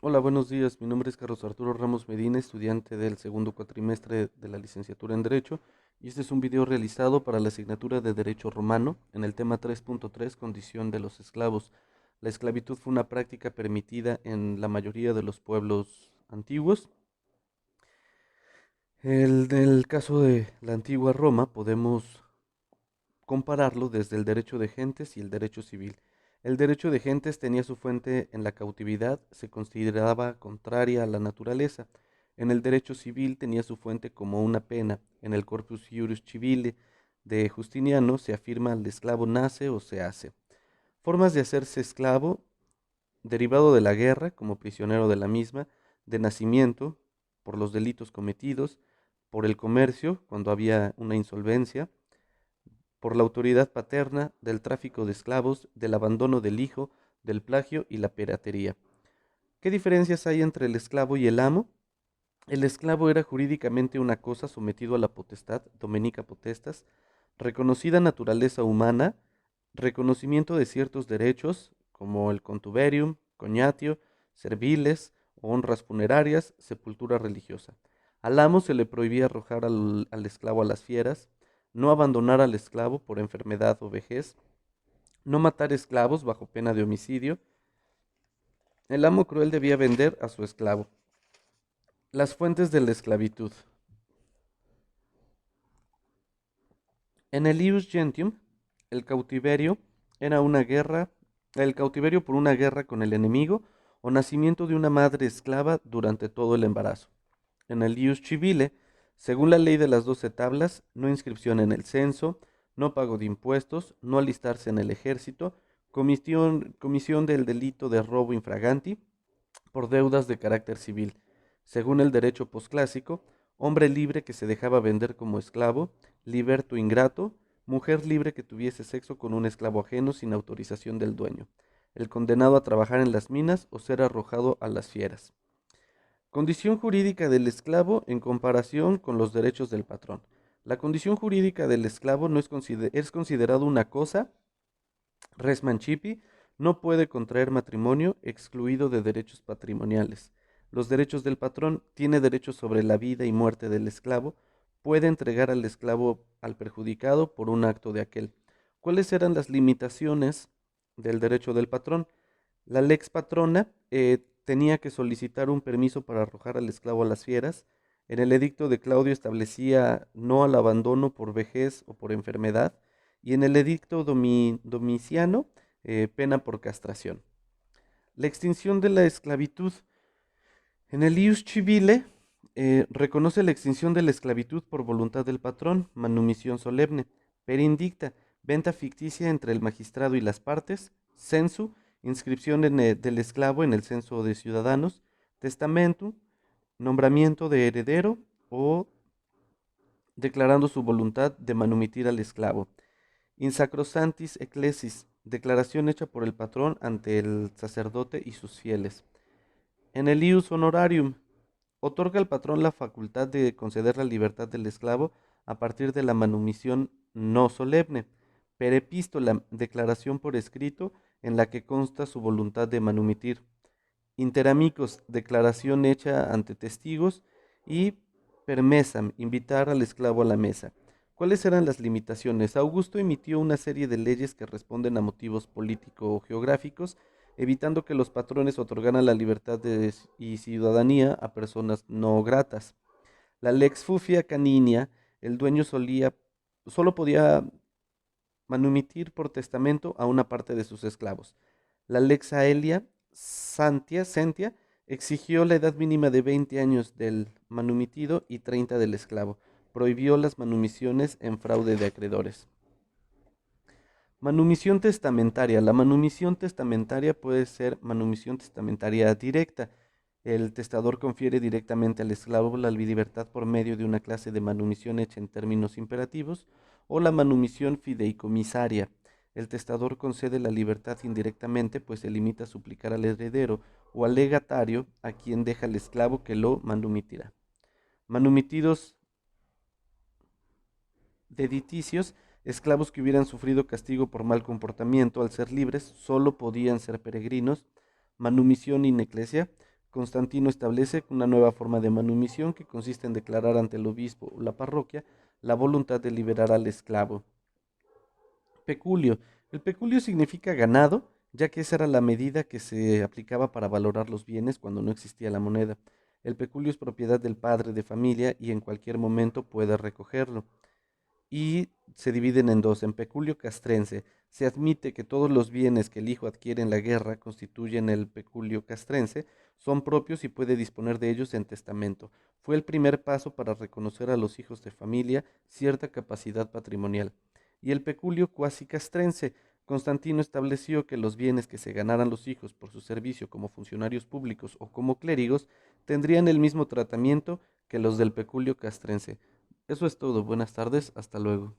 Hola, buenos días. Mi nombre es Carlos Arturo Ramos Medina, estudiante del segundo cuatrimestre de la licenciatura en Derecho, y este es un video realizado para la asignatura de Derecho Romano en el tema 3.3, condición de los esclavos. La esclavitud fue una práctica permitida en la mayoría de los pueblos antiguos. En el caso de la antigua Roma, podemos compararlo desde el derecho de gentes y el derecho civil. El derecho de gentes tenía su fuente en la cautividad, se consideraba contraria a la naturaleza. En el derecho civil tenía su fuente como una pena. En el Corpus Iuris Civile de Justiniano se afirma el esclavo nace o se hace. Formas de hacerse esclavo, derivado de la guerra, como prisionero de la misma, de nacimiento, por los delitos cometidos, por el comercio, cuando había una insolvencia, por la autoridad paterna, del tráfico de esclavos, del abandono del hijo, del plagio y la piratería. ¿Qué diferencias hay entre el esclavo y el amo? El esclavo era jurídicamente una cosa sometido a la potestad, dominica potestas, reconocida naturaleza humana, reconocimiento de ciertos derechos, como el contuberium, cognatio, serviles, honras funerarias, sepultura religiosa. Al amo se le prohibía arrojar al esclavo a las fieras, no abandonar al esclavo por enfermedad o vejez, no matar esclavos bajo pena de homicidio. El amo cruel debía vender a su esclavo. Las fuentes de la esclavitud. En el ius gentium, el cautiverio era una guerra, el cautiverio por una guerra con el enemigo o nacimiento de una madre esclava durante todo el embarazo. En el ius civile, según la ley de las 12 tablas, no inscripción en el censo, no pago de impuestos, no alistarse en el ejército, comisión del delito de robo infraganti por deudas de carácter civil. Según el derecho posclásico, hombre libre que se dejaba vender como esclavo, liberto ingrato, mujer libre que tuviese sexo con un esclavo ajeno sin autorización del dueño, el condenado a trabajar en las minas o ser arrojado a las fieras. Condición jurídica del esclavo en comparación con los derechos del patrón. La condición jurídica del esclavo no es considerado una cosa, res mancipi, no puede contraer matrimonio, excluido de derechos patrimoniales. Los derechos del patrón: tiene derechos sobre la vida y muerte del esclavo, puede entregar al esclavo al perjudicado por un acto de aquel. ¿Cuáles eran las limitaciones del derecho del patrón? La lex patrona tenía que solicitar un permiso para arrojar al esclavo a las fieras. En el edicto de Claudio establecía no al abandono por vejez o por enfermedad. Y en el edicto domiciano, pena por castración. La extinción de la esclavitud. En el ius civile reconoce la extinción de la esclavitud por voluntad del patrón, manumisión solemne, perindicta, venta ficticia entre el magistrado y las partes, censu, inscripción del esclavo en el censo de ciudadanos, testamento, nombramiento de heredero o declarando su voluntad de manumitir al esclavo. In sacrosantis ecclesis, declaración hecha por el patrón ante el sacerdote y sus fieles. En el ius honorarium, otorga al patrón la facultad de conceder la libertad del esclavo a partir de la manumisión no solemne. Per epístola, declaración por escrito en la que consta su voluntad de manumitir. Inter amicos, declaración hecha ante testigos. Y per messam, invitar al esclavo a la mesa. ¿Cuáles eran las limitaciones? Augusto emitió una serie de leyes que responden a motivos político-geográficos, evitando que los patrones otorgaran la libertad y ciudadanía a personas no gratas. La lex fufia caninia, el dueño solo podía manumitir por testamento a una parte de sus esclavos. La lex aelia sentia, exigió la edad mínima de 20 años del manumitido y 30 del esclavo. Prohibió las manumisiones en fraude de acreedores. Manumisión testamentaria. La manumisión testamentaria puede ser manumisión testamentaria directa. El testador confiere directamente al esclavo la libertad por medio de una clase de manumisión hecha en términos imperativos, o la manumisión fideicomisaria. El testador concede la libertad indirectamente, pues se limita a suplicar al heredero o al legatario a quien deja el esclavo que lo manumitirá. Manumitidos dediticios. Esclavos que hubieran sufrido castigo por mal comportamiento al ser libres solo podían ser peregrinos. Manumisión in ecclesia, Constantino establece una nueva forma de manumisión que consiste en declarar ante el obispo o la parroquia la voluntad de liberar al esclavo. Peculio. El peculio significa ganado, ya que esa era la medida que se aplicaba para valorar los bienes cuando no existía la moneda. El peculio es propiedad del padre de familia y en cualquier momento puede recogerlo. Y se dividen en dos. En peculio castrense se admite que todos los bienes que el hijo adquiere en la guerra constituyen el peculio castrense, son propios y puede disponer de ellos en testamento. Fue el primer paso para reconocer a los hijos de familia cierta capacidad patrimonial. Y el peculio cuasi castrense. Constantino estableció que los bienes que se ganaran los hijos por su servicio como funcionarios públicos o como clérigos tendrían el mismo tratamiento que los del peculio castrense. Eso es todo. Buenas tardes. Hasta luego.